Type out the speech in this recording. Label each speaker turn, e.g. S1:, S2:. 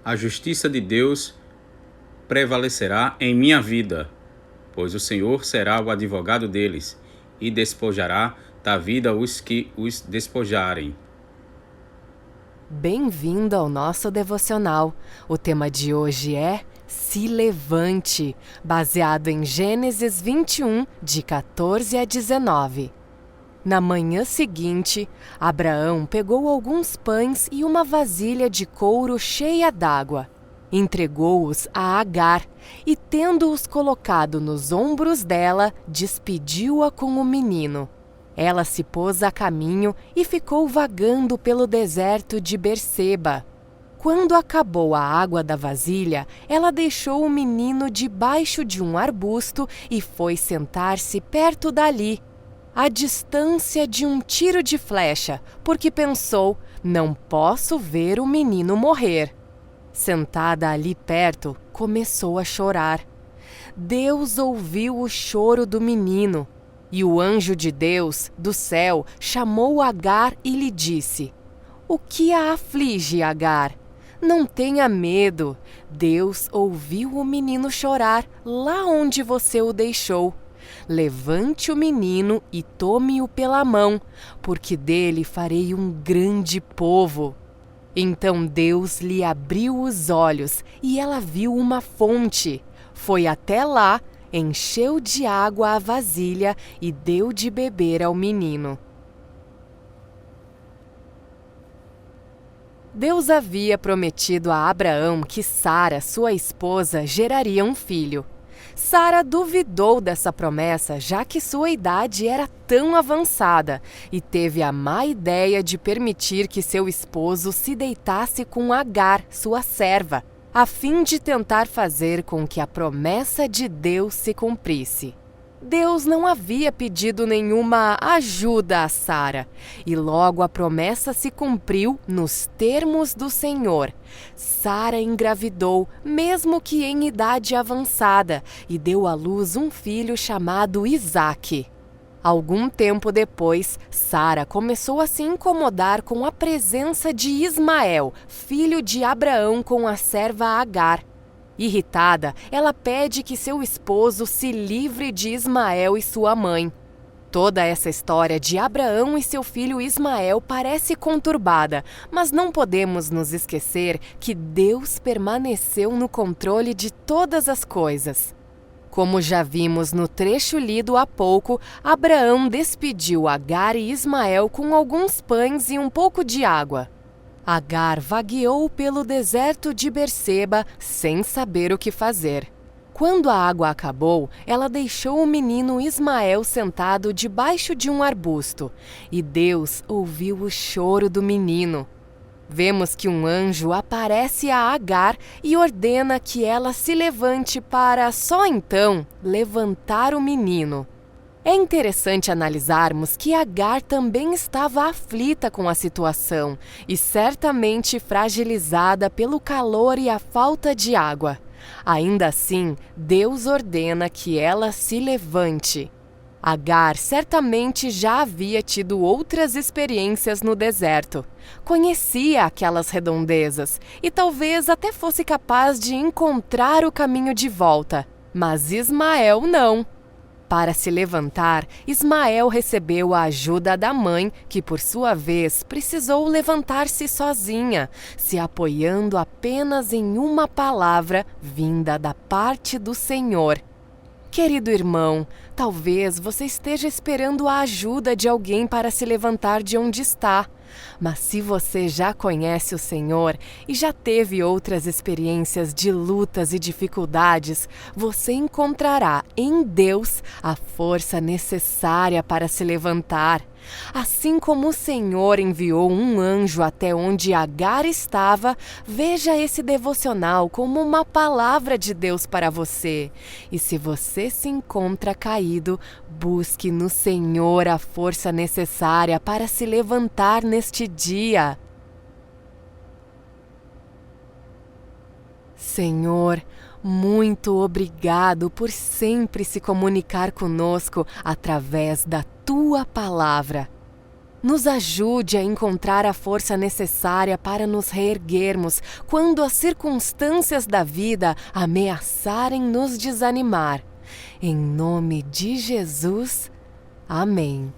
S1: A justiça de Deus prevalecerá em minha vida, pois o Senhor será o advogado deles e despojará da vida os que os despojarem.
S2: Bem-vindo ao nosso devocional. O tema de hoje é Se Levante, baseado em Gênesis 21, de 14 a 19. Na manhã seguinte, Abraão pegou alguns pães e uma vasilha de couro cheia d'água. Entregou-os a Agar e, tendo-os colocado nos ombros dela, despediu-a com o menino. Ela se pôs a caminho e ficou vagando pelo deserto de Berseba. Quando acabou a água da vasilha, ela deixou o menino debaixo de um arbusto e foi sentar-se perto dali, à distância de um tiro de flecha, porque pensou: não posso ver o menino morrer. Sentada ali perto, começou a chorar. Deus ouviu o choro do menino. E o anjo de Deus, do céu, chamou Agar e lhe disse: O que a aflige, Agar? Não tenha medo. Deus ouviu o menino chorar lá onde você o deixou. Levante o menino e tome-o pela mão, porque dele farei um grande povo. Então Deus lhe abriu os olhos e ela viu uma fonte. Foi até lá, encheu de água a vasilha e deu de beber ao menino. Deus havia prometido a Abraão que Sara, sua esposa, geraria um filho. Sara duvidou dessa promessa, já que sua idade era tão avançada, e teve a má ideia de permitir que seu esposo se deitasse com Agar, sua serva, a fim de tentar fazer com que a promessa de Deus se cumprisse. Deus não havia pedido nenhuma ajuda a Sara, e logo a promessa se cumpriu nos termos do Senhor. Sara engravidou, mesmo que em idade avançada, e deu à luz um filho chamado Isaque. Algum tempo depois, Sara começou a se incomodar com a presença de Ismael, filho de Abraão, com a serva Agar. Irritada, ela pede que seu esposo se livre de Ismael e sua mãe. Toda essa história de Abraão e seu filho Ismael parece conturbada, mas não podemos nos esquecer que Deus permaneceu no controle de todas as coisas. Como já vimos no trecho lido há pouco, Abraão despediu Agar e Ismael com alguns pães e um pouco de água. Agar vagueou pelo deserto de Berseba sem saber o que fazer. Quando a água acabou, ela deixou o menino Ismael sentado debaixo de um arbusto, e Deus ouviu o choro do menino. Vemos que um anjo aparece a Agar e ordena que ela se levante para, só então, levantar o menino. É interessante analisarmos que Agar também estava aflita com a situação e certamente fragilizada pelo calor e a falta de água. Ainda assim, Deus ordena que ela se levante. Agar certamente já havia tido outras experiências no deserto. Conhecia aquelas redondezas e talvez até fosse capaz de encontrar o caminho de volta. Mas Ismael não. Para se levantar, Ismael recebeu a ajuda da mãe, que por sua vez precisou levantar-se sozinha, se apoiando apenas em uma palavra vinda da parte do Senhor. Querido irmão, talvez você esteja esperando a ajuda de alguém para se levantar de onde está. Mas se você já conhece o Senhor e já teve outras experiências de lutas e dificuldades, você encontrará em Deus a força necessária para se levantar. Assim como o Senhor enviou um anjo até onde Agar estava, veja esse devocional como uma palavra de Deus para você. E se você se encontra caído, busque no Senhor a força necessária para se levantar neste dia. Senhor, muito obrigado por sempre se comunicar conosco através da Tua palavra. Nos ajude a encontrar a força necessária para nos reerguermos quando as circunstâncias da vida ameaçarem nos desanimar. Em nome de Jesus. Amém.